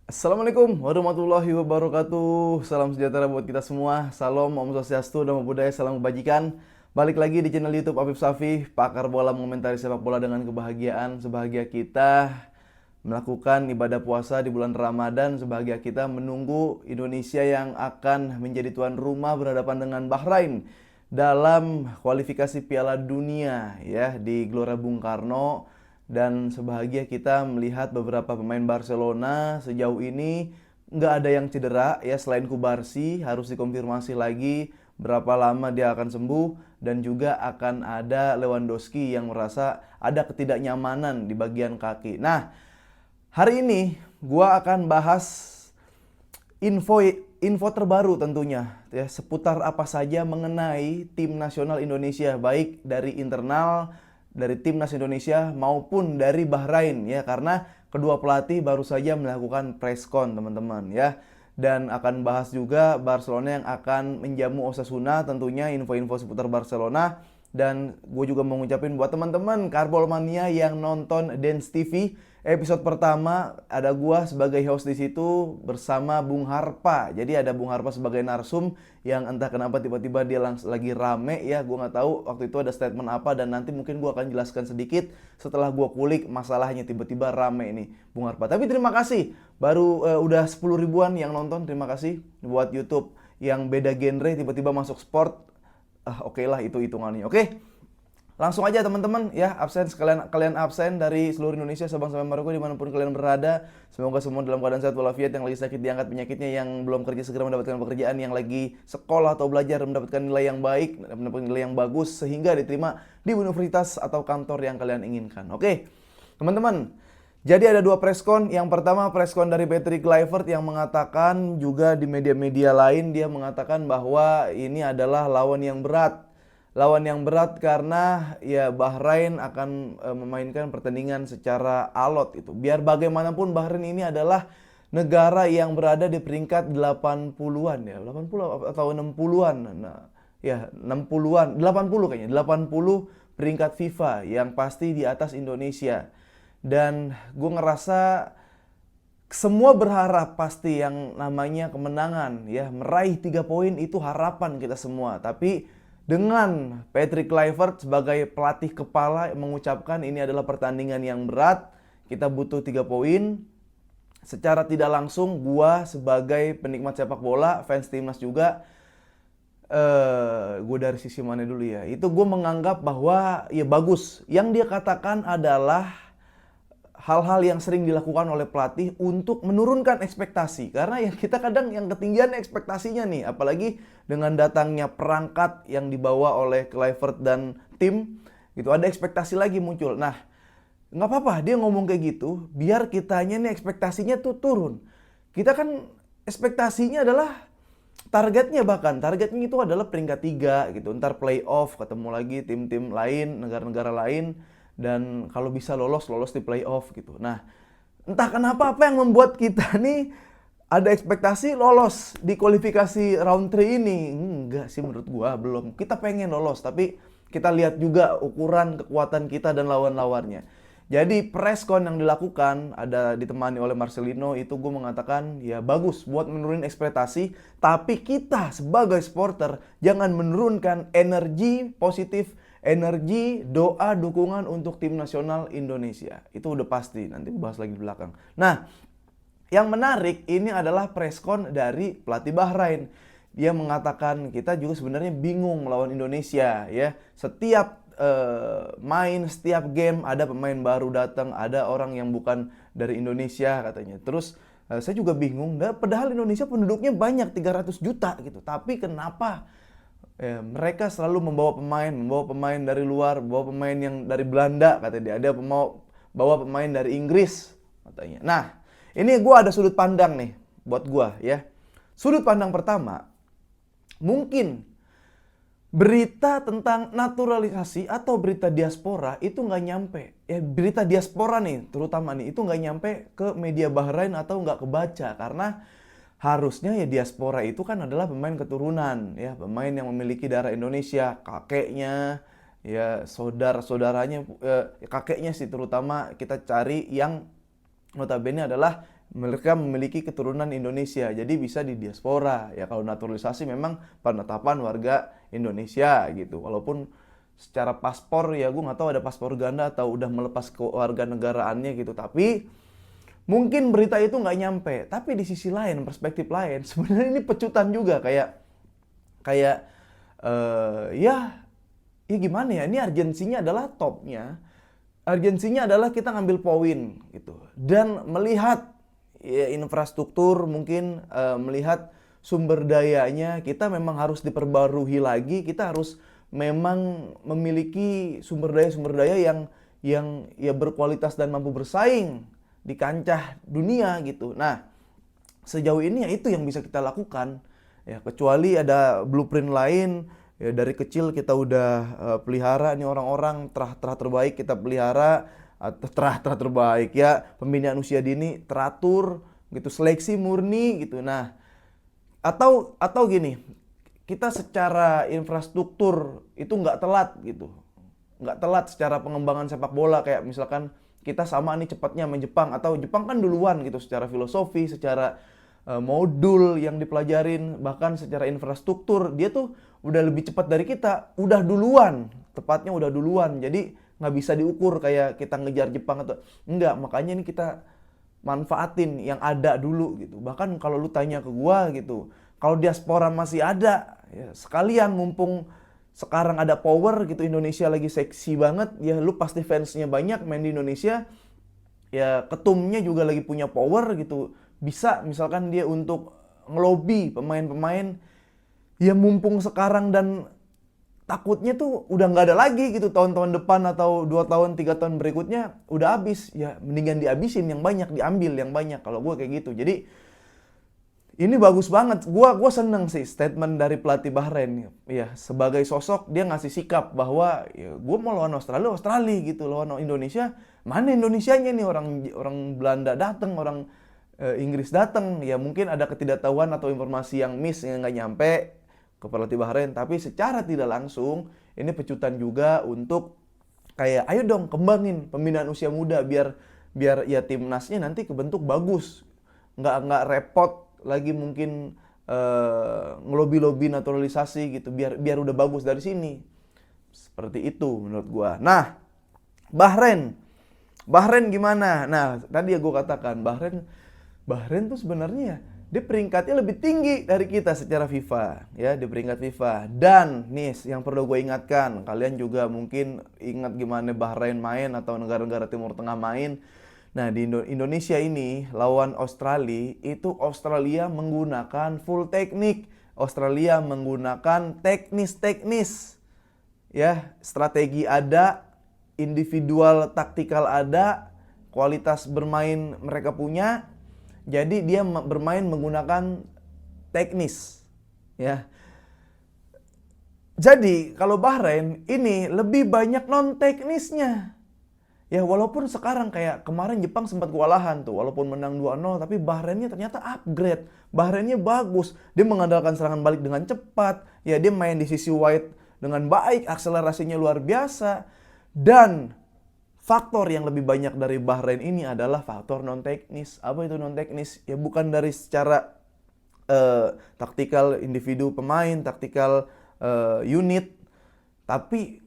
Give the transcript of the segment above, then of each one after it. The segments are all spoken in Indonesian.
Assalamualaikum warahmatullahi wabarakatuh. Salam sejahtera buat kita semua. Salam, Om Swastiastu, Namo Buddhaya, salam kebajikan. Balik lagi di channel YouTube Afif Safih, pakar bola mengomentari sepak bola dengan kebahagiaan. Sebahagia kita melakukan ibadah puasa di bulan Ramadan, sebahagia kita menunggu Indonesia yang akan menjadi tuan rumah berhadapan dengan Bahrain dalam kualifikasi Piala Dunia ya di Gelora Bung Karno. Dan sebahagia kita melihat beberapa pemain Barcelona sejauh ini nggak ada yang cedera ya, selain Kubarsi harus dikonfirmasi lagi berapa lama dia akan sembuh, dan juga akan ada Lewandowski yang merasa ada ketidaknyamanan di bagian kaki. Nah, hari ini gua akan bahas info info terbaru tentunya ya, seputar apa saja mengenai tim nasional Indonesia, baik dari internal dari timnas Indonesia maupun dari Bahrain ya, karena kedua pelatih baru saja melakukan preskon teman-teman ya. Dan akan bahas juga Barcelona yang akan menjamu Osasuna, tentunya info-info seputar Barcelona. Dan gue juga mau ngucapin buat teman-teman Karbol Mania yang nonton Dance TV episode pertama, ada gua sebagai host di situ bersama Bung Harpa. Jadi ada Bung Harpa sebagai narsum yang entah kenapa tiba-tiba dia lagi rame ya, gua nggak tahu waktu itu ada statement apa, dan nanti mungkin gua akan jelaskan sedikit setelah gua kulik masalahnya tiba-tiba rame ini Bung Harpa. Tapi terima kasih, baru udah 10 ribuan yang nonton, terima kasih buat YouTube yang beda genre tiba-tiba masuk sport. Oke lah, itu hitungannya. Oke. Langsung aja teman-teman ya, absen kalian absen dari seluruh Indonesia, Sabang sampai Merauke dimanapun kalian berada. Semoga semua dalam keadaan sehat walafiat, yang lagi sakit diangkat penyakitnya, yang belum kerja segera mendapatkan pekerjaan, yang lagi sekolah atau belajar mendapatkan nilai yang baik, mendapatkan nilai yang bagus sehingga diterima di universitas atau kantor yang kalian inginkan. Oke, teman-teman. Jadi ada dua preskon. Yang pertama preskon dari Patrick Kluivert yang mengatakan juga di media-media lain, dia mengatakan bahwa ini adalah lawan yang berat. Lawan yang berat karena ya Bahrain akan memainkan pertandingan secara alot itu. Biar bagaimanapun Bahrain ini adalah negara yang berada di peringkat 80-an ya. 80 atau 60-an. Nah, ya 60-an, 80 kayaknya. 80 peringkat FIFA yang pasti di atas Indonesia. Dan gue ngerasa semua berharap pasti yang namanya kemenangan ya, meraih 3 poin itu harapan kita semua. Tapi dengan Patrick Kluivert sebagai pelatih kepala mengucapkan ini adalah pertandingan yang berat, kita butuh 3 poin. Secara tidak langsung gua sebagai penikmat sepak bola, fans timnas juga, gue dari sisi mana dulu ya, itu gue menganggap bahwa ya bagus. Yang dia katakan adalah hal-hal yang sering dilakukan oleh pelatih untuk menurunkan ekspektasi. Karena yang kita kadang yang ketinggian ekspektasinya nih, apalagi dengan datangnya perangkat yang dibawa oleh Kluivert dan tim, gitu ada ekspektasi lagi muncul. Nah, nggak apa-apa dia ngomong kayak gitu, biar kitanya nih ekspektasinya tuh turun. Kita kan ekspektasinya adalah targetnya, bahkan targetnya itu adalah peringkat 3 gitu. Ntar playoff ketemu lagi tim-tim lain, negara-negara lain, dan kalau bisa lolos di playoff gitu. Nah, entah kenapa apa yang membuat kita nih ada ekspektasi lolos di kualifikasi round 3 ini. Enggak sih menurut gua, belum. Kita pengen lolos, tapi kita lihat juga ukuran kekuatan kita dan lawan-lawannya. Jadi preskon yang dilakukan ada ditemani oleh Marcelino, itu gue mengatakan ya bagus buat menurunin ekspektasi, tapi kita sebagai supporter jangan menurunkan energi positif, energi doa dukungan untuk tim nasional Indonesia. Itu udah pasti, nanti bahas lagi di belakang. Nah, yang menarik ini adalah preskon dari pelatih Bahrain. Dia mengatakan kita juga sebenarnya bingung melawan Indonesia ya. Setiap main, setiap game ada pemain baru datang, ada orang yang bukan dari Indonesia katanya. Terus saya juga bingung, padahal Indonesia penduduknya banyak 300 juta gitu. Tapi kenapa mereka selalu membawa pemain dari luar, bawa pemain yang dari Belanda katanya dia. Ada bawa pemain dari Inggris katanya. Nah, ini gue ada sudut pandang nih buat gue ya. Sudut pandang pertama, mungkin berita tentang naturalisasi atau berita diaspora itu nggak nyampe. Ya, berita diaspora nih, terutama nih, itu nggak nyampe ke media Bahrain atau nggak kebaca. Karena harusnya ya diaspora itu kan adalah pemain keturunan, ya pemain yang memiliki darah Indonesia, kakeknya, ya saudara-saudaranya, kakeknya sih terutama kita cari yang notabene adalah mereka memiliki keturunan Indonesia, jadi bisa di diaspora. Ya kalau naturalisasi memang penetapan warga Indonesia gitu. Walaupun secara paspor ya gue nggak tahu ada paspor ganda atau udah melepas kewarganegaraannya gitu. Tapi mungkin berita itu nggak nyampe. Tapi di sisi lain, perspektif lain, sebenarnya ini pecutan juga kayak kayak ya gimana ya? Ini urgensinya adalah topnya. Urgensinya adalah kita ngambil poin gitu dan melihat ya, infrastruktur mungkin melihat sumber dayanya kita memang harus diperbarui lagi. Kita harus memang memiliki sumber daya yang ya berkualitas dan mampu bersaing di kancah dunia gitu. Nah, sejauh ini ya itu yang bisa kita lakukan. Ya, kecuali ada blueprint lain. Ya, dari kecil kita udah pelihara nih orang-orang terah terbaik kita pelihara, terah terbaik ya, pembinaan usia dini teratur gitu, seleksi murni gitu. Nah, atau gini, kita secara infrastruktur itu nggak telat gitu, nggak telat secara pengembangan sepak bola. Kayak misalkan kita sama nih cepatnya sama Jepang, atau Jepang kan duluan gitu secara filosofi, secara modul yang dipelajarin, bahkan secara infrastruktur dia tuh udah lebih cepat dari kita, udah duluan, tepatnya udah duluan. Jadi nggak bisa diukur kayak kita ngejar Jepang atau enggak. Makanya ini kita manfaatin yang ada dulu gitu. Bahkan kalau lu tanya ke gua gitu, kalau diaspora masih ada, ya sekalian mumpung sekarang ada power gitu, Indonesia lagi seksi banget, ya lu pasti fansnya banyak main di Indonesia, ya ketumnya juga lagi punya power gitu. Bisa misalkan dia untuk ngelobi pemain-pemain, ya mumpung sekarang dan takutnya tuh udah nggak ada lagi gitu tahun-tahun depan atau 2 tahun 3 tahun berikutnya udah habis, ya mendingan dihabisin yang banyak, diambil yang banyak, kalau gue kayak gitu. Jadi ini bagus banget, gue seneng sih statement dari pelatih Bahrain ya, sebagai sosok dia ngasih sikap bahwa ya, gue mau lawan Australia gitu, lawan Indonesia mana Indonesianya nih, orang Belanda dateng, orang Inggris datang, ya mungkin ada ketidaktahuan atau informasi yang miss yang nggak nyampe ke pelatih Bahrain. Tapi secara tidak langsung ini pecutan juga untuk kayak ayo dong kembangin pembinaan usia muda biar ya timnasnya nanti kebentuk bagus, nggak repot lagi mungkin ngelobi naturalisasi gitu, biar udah bagus dari sini. Seperti itu menurut gua. Nah, Bahrain gimana? Nah, tadi ya gue katakan Bahrain tuh sebenarnya dia peringkatnya lebih tinggi dari kita secara FIFA, ya di peringkat FIFA. Dan nih yang perlu gue ingatkan, kalian juga mungkin ingat gimana Bahrain main atau negara-negara Timur Tengah main. Nah di Indonesia ini lawan Australia, itu Australia menggunakan full teknik, Australia menggunakan teknis, ya strategi ada, individual taktikal ada, kualitas bermain mereka punya. Jadi dia bermain menggunakan teknis, ya. Jadi kalau Bahrain ini lebih banyak non teknisnya. Ya walaupun sekarang kayak kemarin Jepang sempat kewalahan tuh, walaupun menang 2-0, tapi Bahrainnya ternyata upgrade. Bahrainnya bagus. Dia mengandalkan serangan balik dengan cepat. Ya dia main di sisi wide dengan baik, akselerasinya luar biasa. Dan faktor yang lebih banyak dari Bahrain ini adalah faktor non teknis. Apa itu non teknis? Ya bukan dari secara taktikal individu pemain, taktikal unit, tapi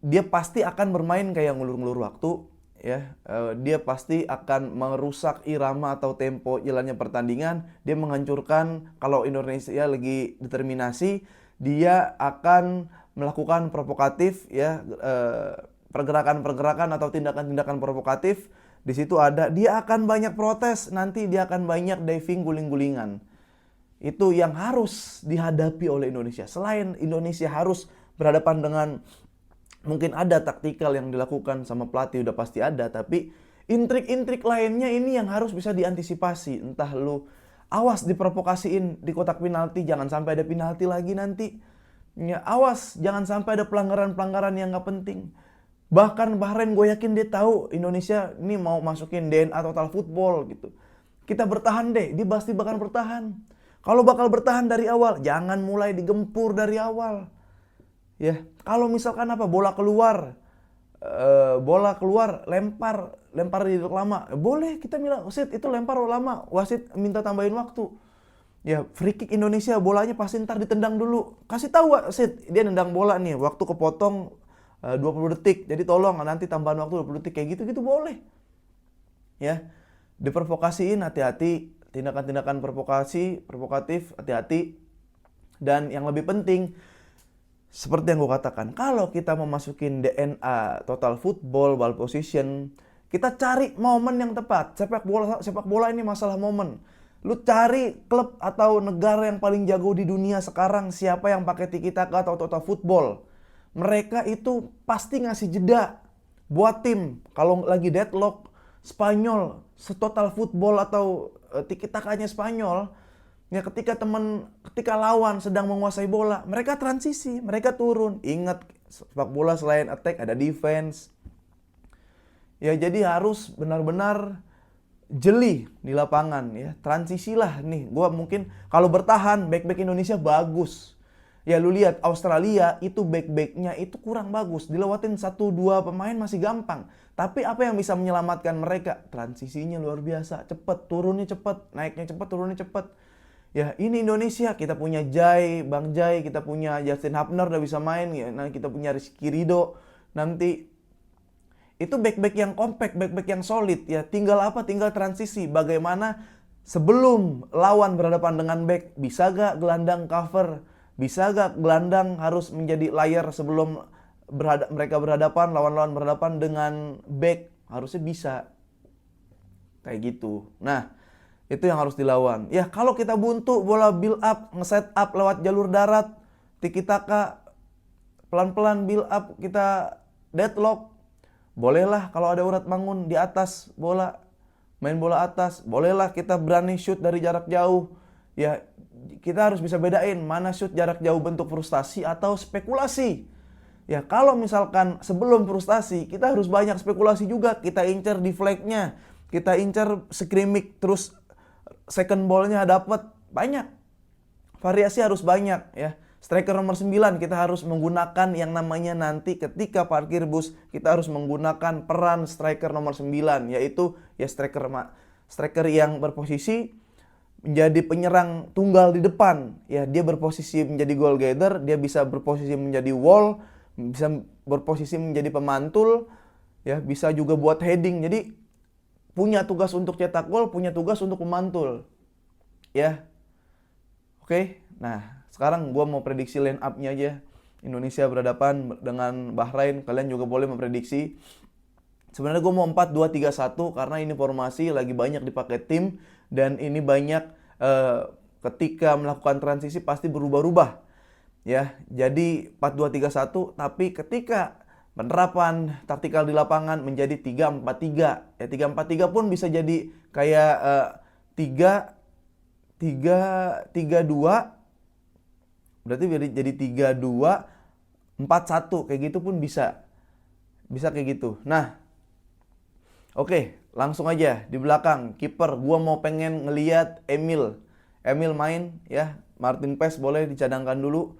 dia pasti akan bermain kayak ngulur-ngulur waktu, ya. Dia pasti akan merusak irama atau tempo jalannya pertandingan. Dia menghancurkan. Kalau Indonesia lagi determinasi, dia akan melakukan provokatif, ya. Pergerakan-pergerakan atau tindakan-tindakan provokatif. Di situ ada, dia akan banyak protes, nanti dia akan banyak diving, guling-gulingan. Itu yang harus dihadapi oleh Indonesia. Selain Indonesia harus berhadapan dengan, mungkin ada taktikal yang dilakukan sama pelatih, udah pasti ada, tapi intrik-intrik lainnya ini yang harus bisa diantisipasi. Entah lu awas diprovokasiin di kotak penalti, jangan sampai ada penalti lagi nanti. Ya, awas jangan sampai ada pelanggaran-pelanggaran yang nggak penting. Bahkan Bahrain gue yakin dia tahu Indonesia ini mau masukin DNA total football gitu. Kita bertahan deh, dia pasti bakal bertahan. Kalau bakal bertahan dari awal, jangan mulai digempur dari awal. Ya, kalau misalkan bola keluar, bola keluar, lempar di lama, boleh kita bilang wasit itu lempar lama, wasit minta tambahin waktu. Ya free kick Indonesia, bolanya pasti ntar ditendang dulu, kasih tahu wasit dia nendang bola nih, waktu kepotong 20 detik, jadi tolong nanti tambahan waktu 20 detik, kayak gitu boleh. Ya, diprovokasiin hati-hati, tindakan-tindakan provokatif hati-hati. Dan yang lebih penting, seperti yang gue katakan, kalau kita memasukin DNA total football, ball position, kita cari momen yang tepat. Sepak bola ini masalah momen. Lu cari klub atau negara yang paling jago di dunia sekarang, siapa yang pakai tiki taka atau total football. Mereka itu pasti ngasih jeda buat tim. Kalau lagi deadlock, Spanyol, setotal football atau tiki takanya Spanyol, ya ketika lawan sedang menguasai bola, mereka transisi, mereka turun. Ingat, sepak bola selain attack ada defense. Ya jadi harus benar-benar jeli di lapangan ya. Transisilah nih. Gua mungkin kalau bertahan back-back Indonesia bagus. Ya lu lihat Australia itu back-backnya itu kurang bagus. Dilewatin 1-2 pemain masih gampang. Tapi apa yang bisa menyelamatkan mereka? Transisinya luar biasa, cepet, turunnya cepet, naiknya cepet, turunnya cepet. Ya ini Indonesia, kita punya Bang Jai, kita punya Justin Hapner udah bisa main ya. Nah, kita punya Rizky Ridho. Nanti itu back-back yang compact, back-back yang solid ya. Tinggal apa? Tinggal transisi. Bagaimana sebelum lawan berhadapan dengan back, bisa gak gelandang cover? Bisa gak gelandang harus menjadi layar sebelum mereka berhadapan, lawan-lawan berhadapan dengan back? Harusnya bisa. Kayak gitu. Nah, itu yang harus dilawan. Ya kalau kita buntu, bola build up, nge-set up lewat jalur darat, tiki taka, pelan-pelan build up, kita deadlock. Bolehlah kalau ada urat bangun di atas bola, main bola atas. Bolehlah kita berani shoot dari jarak jauh. Ya kita harus bisa bedain mana shoot jarak jauh bentuk frustasi atau spekulasi. Ya kalau misalkan sebelum frustasi, kita harus banyak spekulasi juga. Kita incer deflect-nya, kita incer skrimming, terus second ball-nya dapat banyak. Variasi harus banyak ya. Striker nomor 9 kita harus menggunakan yang namanya nanti ketika parkir bus, kita harus menggunakan peran striker nomor 9, yaitu ya striker yang berposisi menjadi penyerang tunggal di depan. Ya, dia berposisi menjadi goal getter, dia bisa berposisi menjadi wall, bisa berposisi menjadi pemantul, ya, bisa juga buat heading. Jadi punya tugas untuk cetak gol, punya tugas untuk memantul. Ya. Oke. Nah, sekarang gue mau prediksi line up-nya aja. Indonesia berhadapan dengan Bahrain. Kalian juga boleh memprediksi. Sebenarnya gue mau 4-2-3-1 karena ini formasi lagi banyak dipakai tim. Dan ini banyak ketika melakukan transisi pasti berubah-ubah. Ya, jadi 4-2-3-1. Tapi ketika penerapan taktikal di lapangan menjadi 3-4-3. Ya 3-4-3 pun bisa jadi kayak 3-3-2. Berarti jadi 3-2-4-1 kayak gitu pun bisa. Bisa kayak gitu. Nah, oke, langsung aja di belakang kiper gua mau pengen ngelihat Emil main ya. Martin Paes boleh dicadangkan dulu.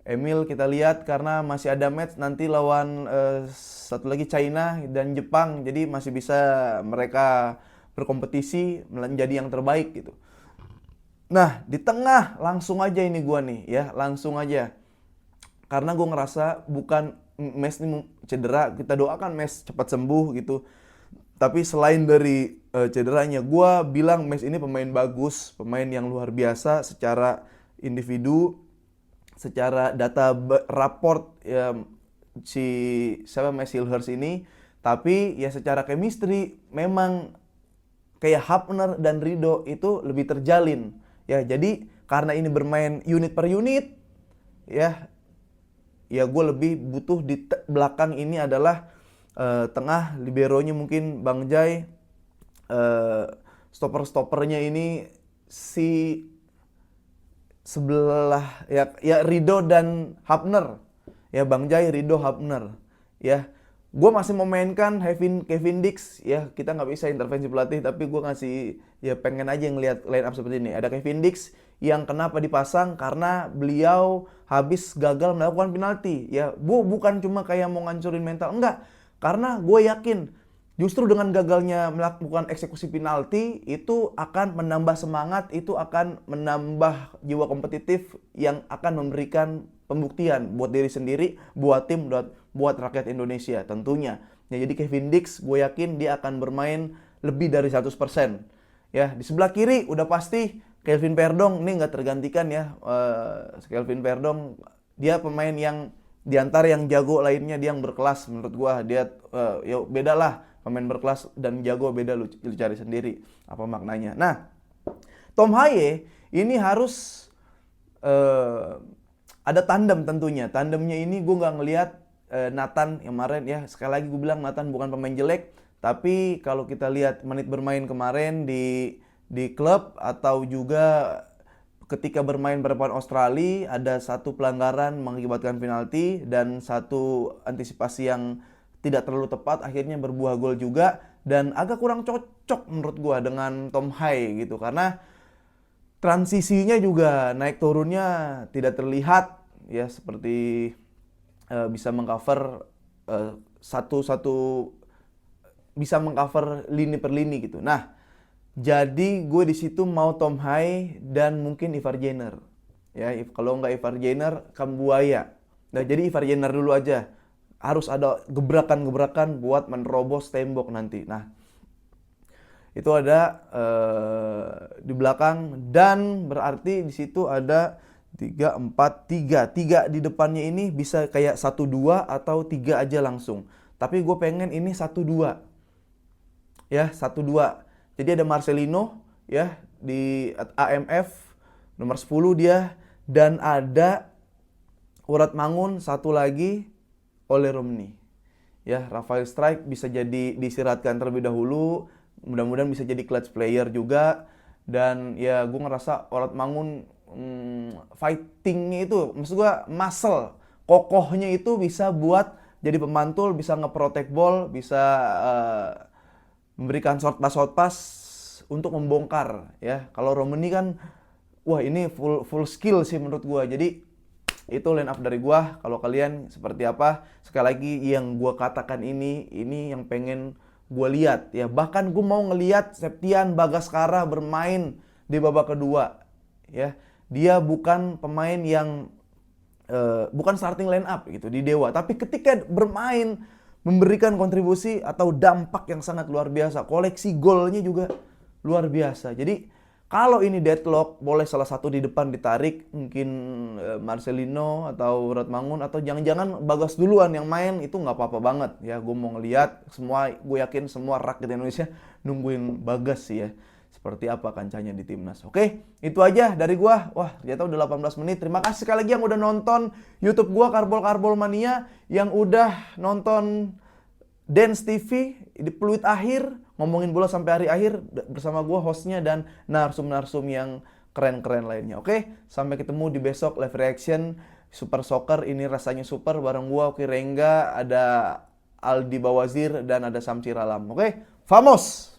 Emil kita lihat karena masih ada match nanti lawan satu lagi China dan Jepang, jadi masih bisa mereka berkompetisi menjadi yang terbaik gitu. Nah di tengah langsung aja ini gua nih ya, langsung aja karena gua ngerasa bukan Mes ini cedera, kita doakan Mes cepat sembuh gitu. Tapi selain dari cederanya, gua bilang Mes ini pemain bagus, pemain yang luar biasa secara individu. Secara data raport ya, Max Hilhers ini, tapi ya secara chemistry memang kayak Hapner dan Ridho itu lebih terjalin ya. Jadi karena ini bermain unit per unit ya gue lebih butuh di belakang ini adalah tengah liberonya mungkin Bang Jai, stoppernya ini si sebelah ya Ridho dan Hapner ya, Bang Jai, Ridho, Hapner ya. Gue masih memainkan Kevin Dix ya, kita nggak bisa intervensi pelatih, tapi gue ngasih ya pengen aja ngelihat line up seperti ini. Ada Kevin Dix yang kenapa dipasang karena beliau habis gagal melakukan penalti ya. Bukan cuma kayak mau ngancurin mental, enggak, Karena gue yakin justru dengan gagalnya melakukan eksekusi penalti itu akan menambah semangat, itu akan menambah jiwa kompetitif yang akan memberikan pembuktian buat diri sendiri, buat tim, buat rakyat Indonesia tentunya. Ya, jadi Kevin Dix gue yakin dia akan bermain lebih dari 100%. Ya, di sebelah kiri udah pasti Kelvin Verdong, ini nggak tergantikan ya. Kelvin Verdong dia pemain yang di antara yang jago lainnya dia yang berkelas menurut gua. Dia ya beda lah, pemain berkelas dan jago beda, lu cari sendiri apa maknanya. Nah, Tom Haye ini harus ada tandem tentunya. Tandemnya ini gue nggak ngelihat Nathan yang kemarin ya. Sekali lagi gue bilang Nathan bukan pemain jelek, tapi kalau kita lihat menit bermain kemarin di klub atau juga ketika bermain berhadapan Australia, ada satu pelanggaran mengakibatkan penalti dan satu antisipasi yang tidak terlalu tepat, akhirnya berbuah gol juga, dan agak kurang cocok menurut gua dengan Tom Haye gitu, karena transisinya juga naik turunnya tidak terlihat ya, seperti bisa mengcover satu-satu, bisa mengcover lini per lini gitu. Nah, jadi gue di situ mau Tom Haye dan mungkin Ivar Jenner. Ya, kalau nggak Ivar Jenner, Kambuaya. Nah, jadi Ivar Jenner dulu aja. Harus ada gebrakan-gebrakan buat menerobos tembok nanti. Nah, itu ada di belakang, dan berarti di situ ada 3, 4, 3. 3 di depannya ini bisa kayak 1-2 atau 3 aja langsung. Tapi gue pengen ini 1-2. Ya, 1-2. Jadi ada Marcelino ya di AMF nomor 10 dia, dan ada Urat Mangun satu lagi oleh Romney. Ya, Rafael Strike bisa jadi diistirahatkan terlebih dahulu. Mudah-mudahan bisa jadi clutch player juga. Dan ya gue ngerasa Urat Mangun fightingnya itu, maksud gue muscle, kokohnya itu bisa buat jadi pemantul, bisa nge-protect ball, bisa memberikan short pass untuk membongkar ya. Kalau Romney kan wah ini full skill sih menurut gua. Jadi itu line up dari gua. Kalau kalian seperti apa? Sekali lagi yang gua katakan ini yang pengen gua lihat ya. Bahkan gua mau ngelihat Septian Bagaskara bermain di babak kedua ya. Dia bukan pemain yang bukan starting line up gitu di Dewa, tapi ketika bermain memberikan kontribusi atau dampak yang sangat luar biasa. Koleksi golnya juga luar biasa. Jadi kalau ini deadlock, boleh salah satu di depan ditarik, mungkin Marcelino atau Urat Mangun, atau jangan-jangan Bagas duluan yang main, itu nggak apa-apa banget ya. Gue mau ngelihat semua, gue yakin semua rakyat Indonesia nungguin Bagas sih ya, seperti apa kancanya di timnas. Oke, itu aja dari gue. Wah, ternyata udah 18 menit. Terima kasih sekali lagi yang udah nonton YouTube gue, Karbol Mania, yang udah nonton Dance TV di peluit akhir, ngomongin bola sampai hari akhir bersama gue hostnya dan narsum-narsum yang keren-keren lainnya. Oke, sampai ketemu di besok live reaction Super Soccer. Ini rasanya super bareng gue, Oki Rengga, ada Aldi Bawazir, dan ada Samsi Ralam. Oke, vamos!